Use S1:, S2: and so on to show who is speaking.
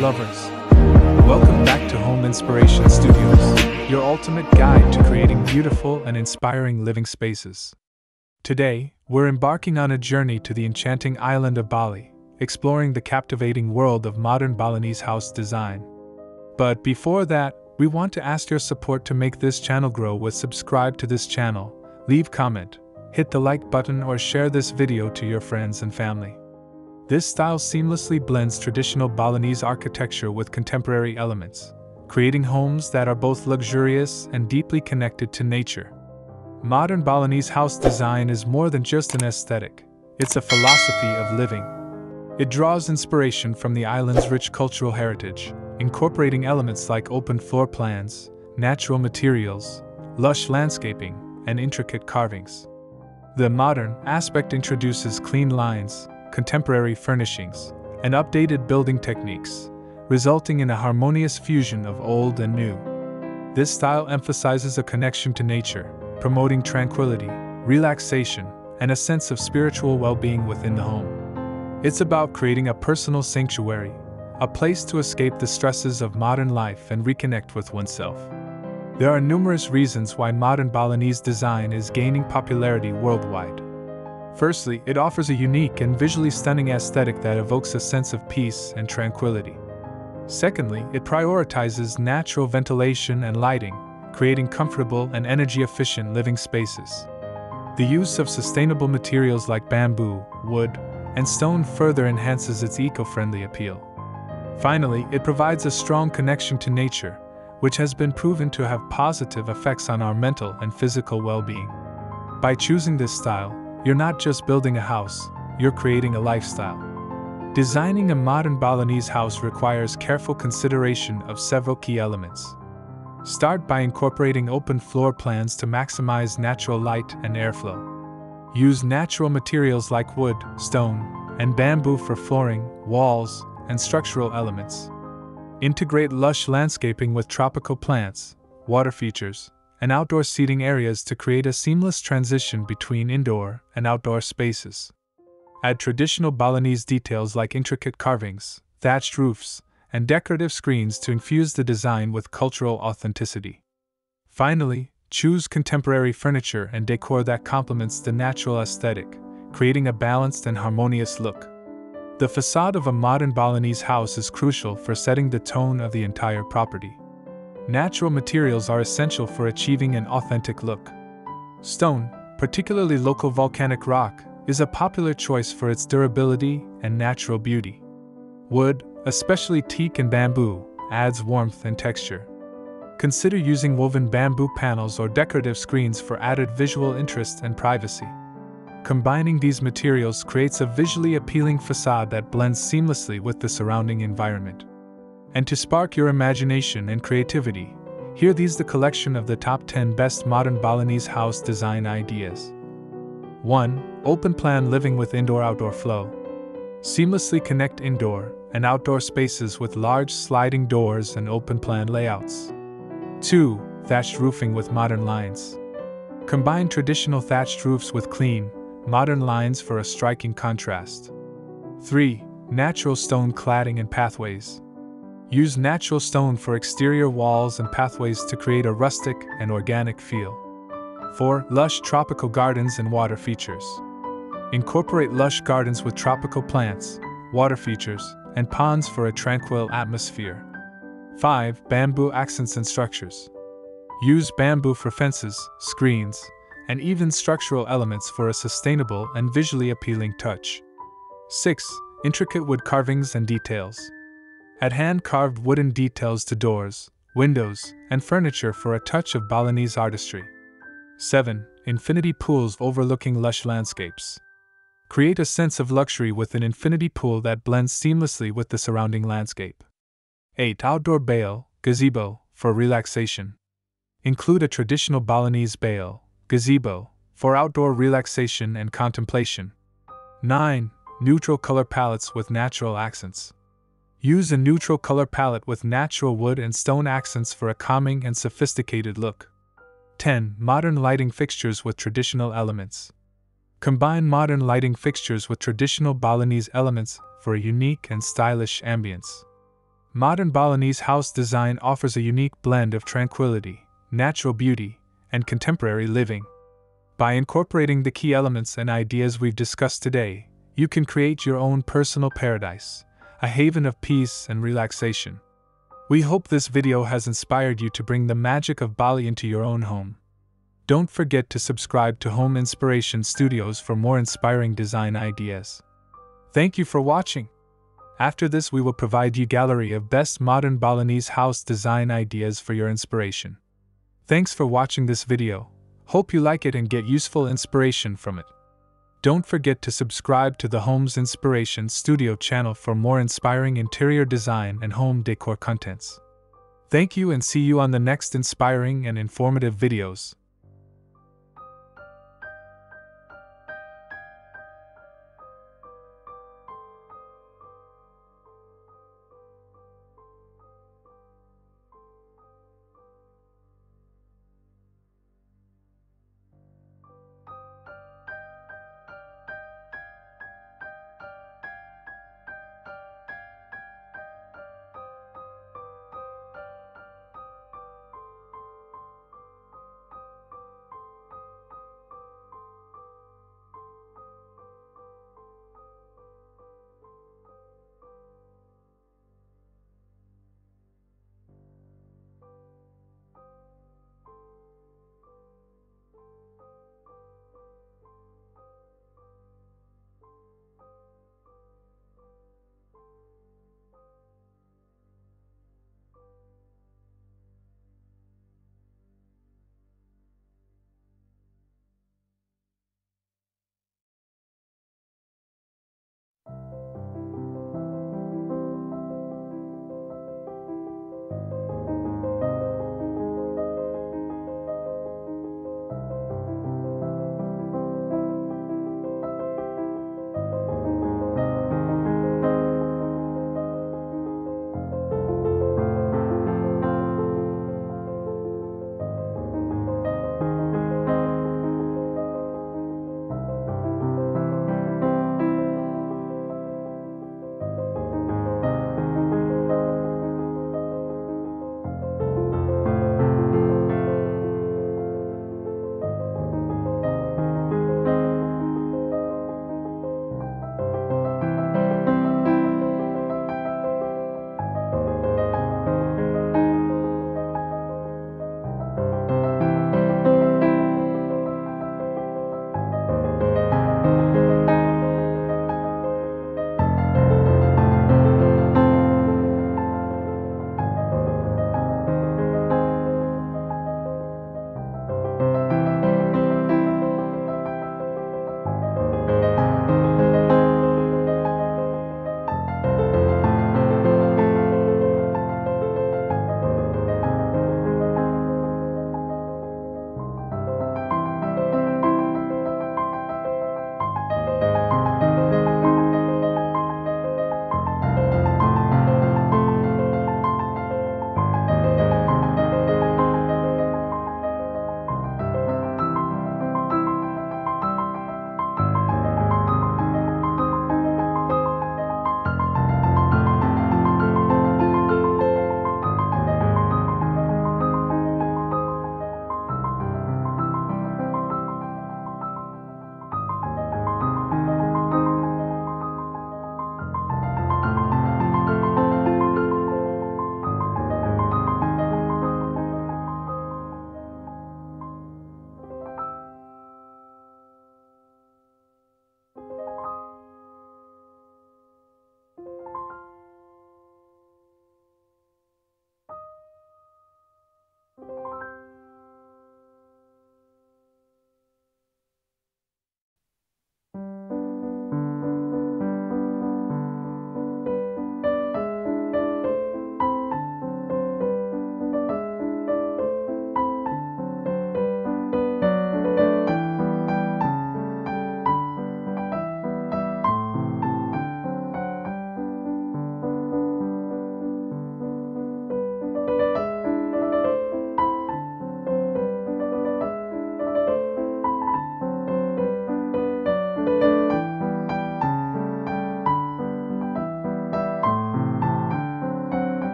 S1: lovers. Welcome back to Home Inspiration Studios, your ultimate guide to creating beautiful and inspiring living spaces. Today, we're embarking on a journey to the enchanting island of Bali, exploring the captivating world of modern Balinese house design. But before that, we want to ask your support to make this channel grow with subscribe to this channel, leave comment, hit the like button or share this video to your friends and family. This style seamlessly blends traditional Balinese architecture with contemporary elements, creating homes that are both luxurious and deeply connected to nature. Modern Balinese house design is more than just an aesthetic, it's a philosophy of living. It draws inspiration from the island's rich cultural heritage, incorporating elements like open floor plans, natural materials, lush landscaping, and intricate carvings. The modern aspect introduces clean lines, contemporary furnishings, and updated building techniques, resulting in a harmonious fusion of old and new. This style emphasizes a connection to nature, promoting tranquility, relaxation, and a sense of spiritual well-being within the home. It's about creating a personal sanctuary, a place to escape the stresses of modern life and reconnect with oneself. There are numerous reasons why modern Balinese design is gaining popularity worldwide. Firstly, it offers a unique and visually stunning aesthetic that evokes a sense of peace and tranquility. Secondly, it prioritizes natural ventilation and lighting, creating comfortable and energy-efficient living spaces. The use of sustainable materials like bamboo, wood, and stone further enhances its eco-friendly appeal. Finally, it provides a strong connection to nature, which has been proven to have positive effects on our mental and physical well-being. By choosing this style, you're not just building a house, you're creating a lifestyle. Designing a modern Balinese house requires careful consideration of several key elements. Start by incorporating open floor plans to maximize natural light and airflow. Use natural materials like wood, stone, and bamboo for flooring, walls, and structural elements. Integrate lush landscaping with tropical plants, water features, and outdoor seating areas to create a seamless transition between indoor and outdoor spaces. Add traditional Balinese details like intricate carvings, thatched roofs, and decorative screens to infuse the design with cultural authenticity. Finally, choose contemporary furniture and decor that complements the natural aesthetic, creating a balanced and harmonious look. The facade of a modern Balinese house is crucial for setting the tone of the entire property. Natural materials are essential for achieving an authentic look. Stone, particularly local volcanic rock, is a popular choice for its durability and natural beauty. Wood, especially teak and bamboo, adds warmth and texture. Consider using woven bamboo panels or decorative screens for added visual interest and privacy. Combining these materials creates a visually appealing facade that blends seamlessly with the surrounding environment. And to spark your imagination and creativity, here these the collection of the top 10 best modern Balinese house design ideas. 1. Open plan living with indoor-outdoor flow. Seamlessly connect indoor and outdoor spaces with large sliding doors and open plan layouts. 2. Thatched roofing with modern lines. Combine traditional thatched roofs with clean, modern lines for a striking contrast. 3. Natural stone cladding and pathways. Use natural stone for exterior walls and pathways to create a rustic and organic feel. 4. Lush tropical gardens and water features. Incorporate lush gardens with tropical plants, water features, and ponds for a tranquil atmosphere. 5. Bamboo accents and structures. Use bamboo for fences, screens, and even structural elements for a sustainable and visually appealing touch. 6. Intricate wood carvings and details. Add hand-carved wooden details to doors, windows, and furniture for a touch of Balinese artistry. 7. Infinity pools overlooking lush landscapes. Create a sense of luxury with an infinity pool that blends seamlessly with the surrounding landscape. 8. Outdoor bail, gazebo, for relaxation. Include a traditional Balinese bail, gazebo, for outdoor relaxation and contemplation. 9. Neutral color palettes with natural accents. Use a neutral color palette with natural wood and stone accents for a calming and sophisticated look. 10. Modern lighting fixtures with traditional elements. Combine modern lighting fixtures with traditional Balinese elements for a unique and stylish ambience. Modern Balinese house design offers a unique blend of tranquility, natural beauty, and contemporary living. By incorporating the key elements and ideas we've discussed today, you can create your own personal paradise, a haven of peace and relaxation. We hope this video has inspired you to bring the magic of Bali into your own home. Don't forget to subscribe to Home Inspiration Studios for more inspiring design ideas. Thank you for watching. After this, we will provide you a gallery of best modern Balinese house design ideas for your inspiration. Thanks for watching this video. Hope you like it and get useful inspiration from it. Don't forget to subscribe to the Home's Inspiration Studio channel for more inspiring interior design and home decor contents. Thank you and see you on the next inspiring and informative videos.